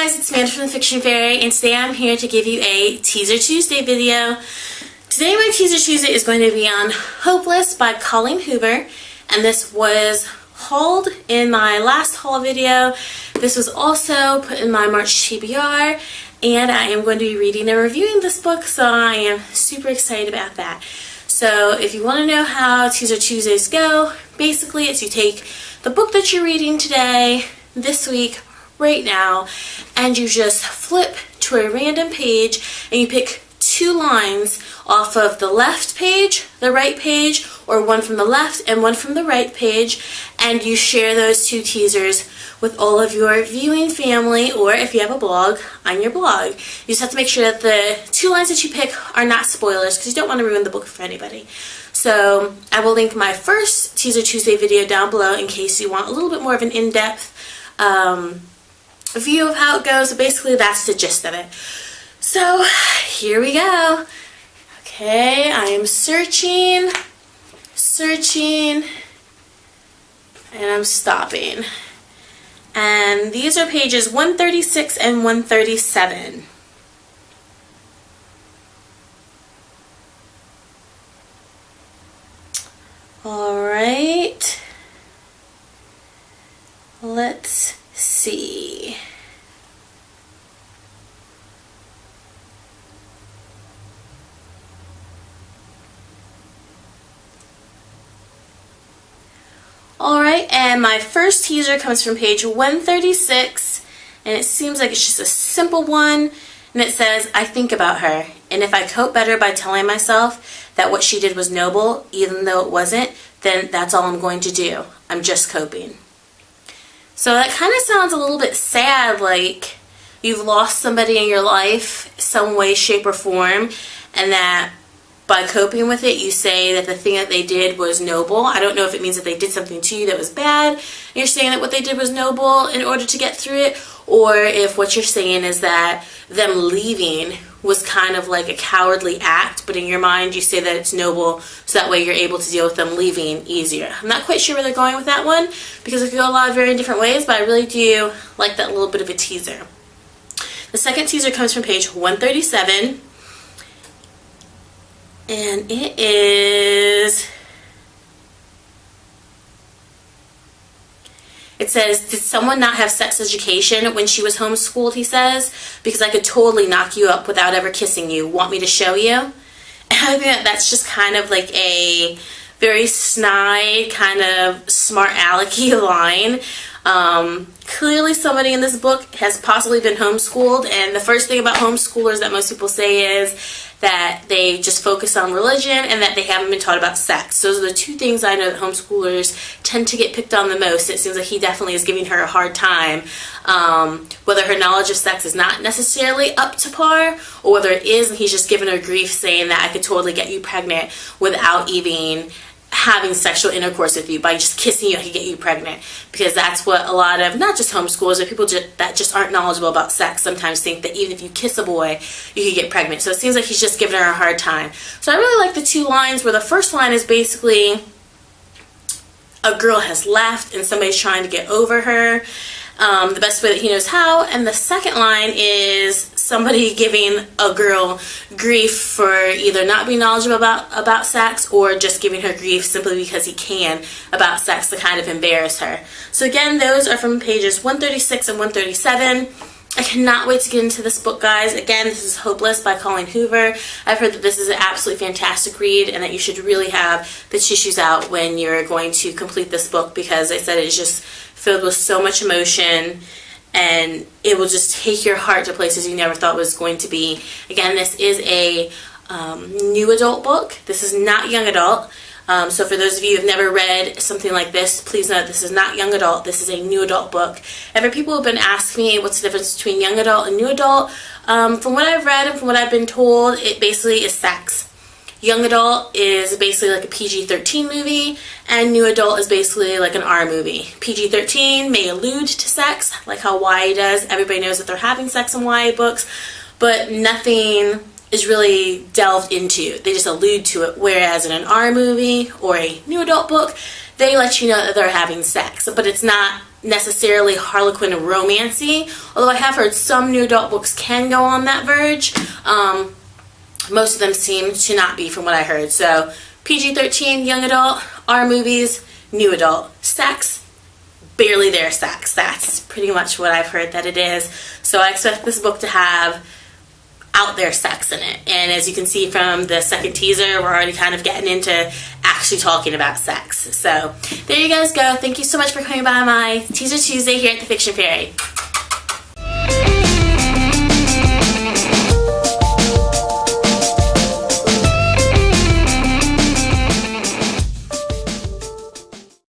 guys, it's Amanda from the Fiction Fairy, and today I'm here to give you a Teaser Tuesday video. Today my Teaser Tuesday is going to be on Hopeless by Colleen Hoover, and this was hauled in my last haul video. This was also put in my March TBR, and I am going to be reading and reviewing this book, so I am super excited about that. So if you want to know how Teaser Tuesdays go, basically it's you take the book that you're reading today, this week, right now, and you just flip to a random page and you pick two lines off of the left page, the right page, or one from the left and one from the right page, and you share those two teasers with all of your viewing family, or if you have a blog, on your blog. You just have to make sure that the two lines that you pick are not spoilers, because you don't want to ruin the book for anybody. So I will link my first Teaser Tuesday video down below in case you want a little bit more of an in-depth view of how it goes. So basically that's the gist of it. So here we go. Okay, I am searching, and I'm stopping. And these are pages 136 and 137. Alright, let's see. Alright, and my first teaser comes from page 136, and it seems like it's just a simple one, and it says, I think about her, and if I cope better by telling myself that what she did was noble, even though it wasn't, then that's all I'm going to do. I'm just coping. So that kind of sounds a little bit sad, like you've lost somebody in your life, some way, shape, or form, and that by coping with it, you say that the thing that they did was noble. I don't know if it means that they did something to you that was bad, and you're saying that what they did was noble in order to get through it, or if what you're saying is that them leaving was kind of like a cowardly act, but in your mind you say that it's noble, so that way you're able to deal with them leaving easier. I'm not quite sure where they're going with that one, because it could go a lot of very different ways, but I really do like that little bit of a teaser. The second teaser comes from page 137. And it is, it says, did someone not have sex education when she was homeschooled, he says, because I could totally knock you up without ever kissing you. Want me to show you? And I think that that's just kind of like a very snide, kind of smart alecky line. Clearly somebody in this book has possibly been homeschooled, and the first thing about homeschoolers that most people say is that they just focus on religion and that they haven't been taught about sex. Those are the two things I know that homeschoolers tend to get picked on the most. It seems like he definitely is giving her a hard time, whether her knowledge of sex is not necessarily up to par, or whether it is and he's just giving her grief saying that I could totally get you pregnant without even having sexual intercourse with you. By just kissing you, I could get you pregnant. Because that's what a lot of, not just homeschoolers, but people that just aren't knowledgeable about sex sometimes think that even if you kiss a boy, you could get pregnant. So it seems like he's just giving her a hard time. So I really like the two lines where the first line is basically a girl has left and somebody's trying to get over her the best way that he knows how, and the second line is somebody giving a girl grief for either not being knowledgeable about sex, or just giving her grief simply because he can about sex to kind of embarrass her. So again, those are from pages 136 and 137. I cannot wait to get into this book, guys. Again, this is Hopeless by Colleen Hoover. I've heard that this is an absolutely fantastic read, and that you should really have the tissues out when you're going to complete this book, because I said it's just filled with so much emotion, and it will just take your heart to places you never thought it was going to be. Again, this is a new adult book. This is not young adult. So for those of you who have never read something like this, please know this is not young adult. This is a new adult book. And for people who have been asking me what's the difference between young adult and new adult, from what I've read and from what I've been told, it basically is sex. Young adult is basically like a PG-13 movie, and new adult is basically like an R movie. PG-13 may allude to sex, like how YA does. Everybody knows that they're having sex in YA books, but nothing is really delved into. They just allude to it, whereas in an R movie or a new adult book, they let you know that they're having sex, but it's not necessarily Harlequin romancy, although I have heard some new adult books can go on that verge. Most of them seem to not be, from what I heard. So PG-13, young adult, R movies, new adult. Sex, barely there sex. That's pretty much what I've heard that it is. So I expect this book to have out there sex in it. And as you can see from the second teaser, we're already kind of getting into actually talking about sex. So there you guys go. Thank you so much for coming by my Teaser Tuesday here at The Fiction Fairy.